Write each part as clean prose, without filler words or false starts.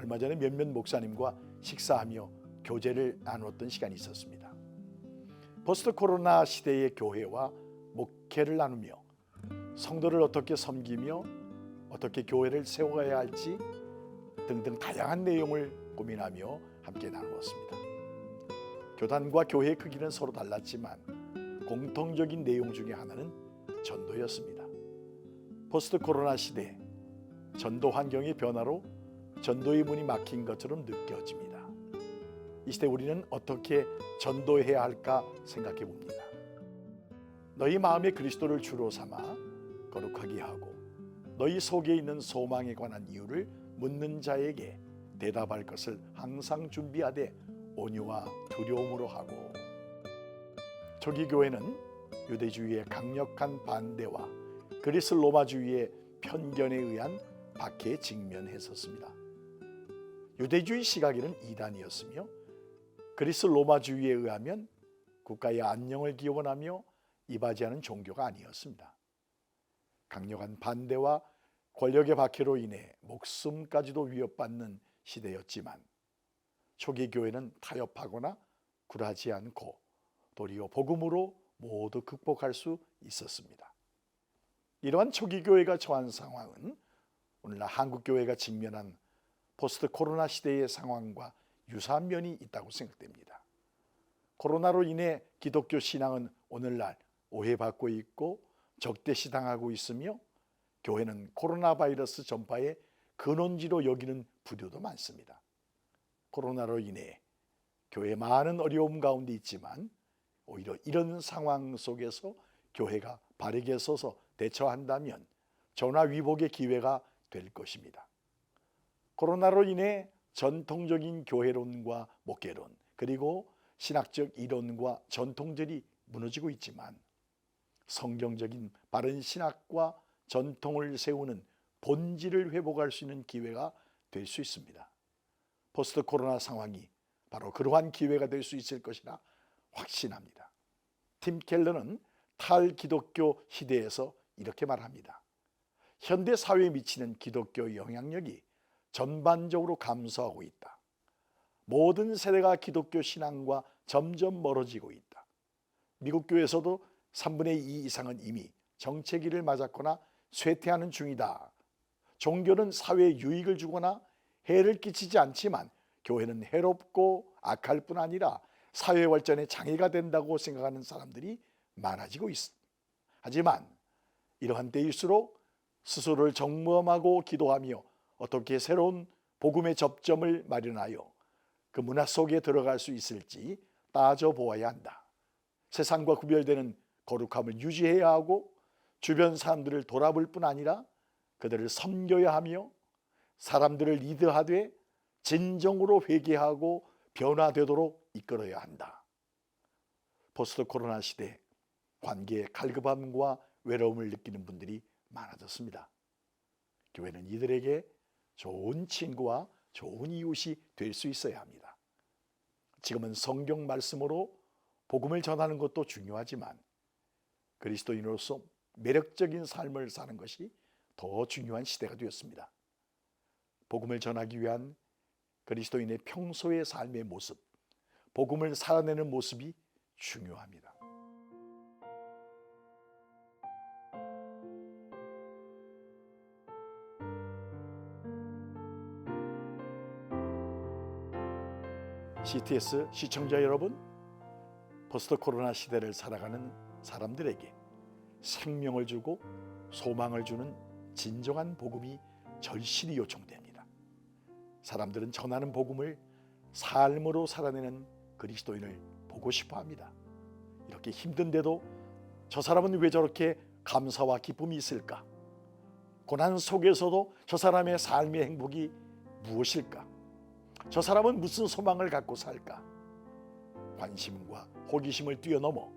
얼마 전에 몇몇 목사님과 식사하며 교제를 나누었던 시간이 있었습니다. 포스트 코로나 시대의 교회와 목회를 나누며 성도를 어떻게 섬기며 어떻게 교회를 세워가야 할지 등등 다양한 내용을 고민하며 함께 나누었습니다. 교단과 교회의 크기는 서로 달랐지만 공통적인 내용 중에 하나는 전도였습니다. 포스트 코로나 시대 전도 환경의 변화로 전도의 문이 막힌 것처럼 느껴집니다. 이 시대 우리는 어떻게 전도해야 할까 생각해 봅니다. 너희 마음에 그리스도를 주로 삼아 거룩하게 하고 너희 속에 있는 소망에 관한 이유를 묻는 자에게 대답할 것을 항상 준비하되 온유와 두려움으로 하고. 초기 교회는 유대주의의 강력한 반대와 그리스 로마주의의 편견에 의한 박해에 직면했었습니다. 유대주의 시각에는 이단이었으며 그리스 로마주의에 의하면 국가의 안녕을 기원하며 이바지하는 종교가 아니었습니다. 강력한 반대와 권력의 박해로 인해 목숨까지도 위협받는 시대였지만 초기 교회는 타협하거나 굴하지 않고 도리어 복음으로 모두 극복할 수 있었습니다. 이러한 초기 교회가 처한 상황은 오늘날 한국 교회가 직면한 포스트 코로나 시대의 상황과 유사한 면이 있다고 생각됩니다. 코로나로 인해 기독교 신앙은 오늘날 오해받고 있고 적대시당하고 있으며 교회는 코로나 바이러스 전파의 근원지로 여기는 부류도 많습니다. 코로나로 인해 교회 많은 어려움 가운데 있지만 오히려 이런 상황 속에서 교회가 바르게 서서 대처한다면 전화위복의 기회가 될 것입니다. 코로나로 인해 전통적인 교회론과 목회론 그리고 신학적 이론과 전통들이 무너지고 있지만 성경적인 바른 신학과 전통을 세우는 본질을 회복할 수 있는 기회가 될 수 있습니다. 포스트 코로나 상황이 바로 그러한 기회가 될 수 있을 것이라 확신합니다. 팀 켈러는 탈기독교 시대에서 이렇게 말합니다. 현대 사회에 미치는 기독교 영향력이 전반적으로 감소하고 있다. 모든 세대가 기독교 신앙과 점점 멀어지고 있다. 미국 교회에서도 3분의 2 이상은 이미 정체기를 맞았거나 쇠퇴하는 중이다. 종교는 사회에 유익을 주거나 해를 끼치지 않지만 교회는 해롭고 악할 뿐 아니라 사회 발전에 장애가 된다고 생각하는 사람들이 많아지고 있습니다. 하지만 이러한 때일수록 스스로를 정범하고 기도하며 어떻게 새로운 복음의 접점을 마련하여 그 문화 속에 들어갈 수 있을지 따져보아야 한다. 세상과 구별되는 거룩함을 유지해야 하고 주변 사람들을 돌아볼 뿐 아니라 그들을 섬겨야 하며 사람들을 리드하되 진정으로 회개하고 변화되도록 이끌어야 한다. 포스트 코로나 시대 관계의 갈급함과 외로움을 느끼는 분들이 많아졌습니다. 교회는 이들에게 좋은 친구와 좋은 이웃이 될 수 있어야 합니다. 지금은 성경 말씀으로 복음을 전하는 것도 중요하지만 그리스도인으로서 매력적인 삶을 사는 것이 더 중요한 시대가 되었습니다. 복음을 전하기 위한 그리스도인의 평소의 삶의 모습, 복음을 살아내는 모습이 중요합니다. CTS 시청자 여러분, 포스트 코로나 시대를 살아가는 사람들에게 생명을 주고 소망을 주는 진정한 복음이 절실히 요청됩니다. 사람들은 전하는 복음을 삶으로 살아내는 그리스도인을 보고 싶어 합니다. 이렇게 힘든데도 저 사람은 왜 저렇게 감사와 기쁨이 있을까? 고난 속에서도 저 사람의 삶의 행복이 무엇일까? 저 사람은 무슨 소망을 갖고 살까? 관심과 호기심을 뛰어넘어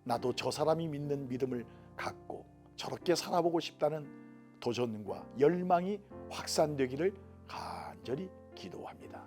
나도 저 사람이 믿는 믿음을 갖고 저렇게 살아보고 싶다는 도전과 열망이 확산되기를 간절히 기도합니다.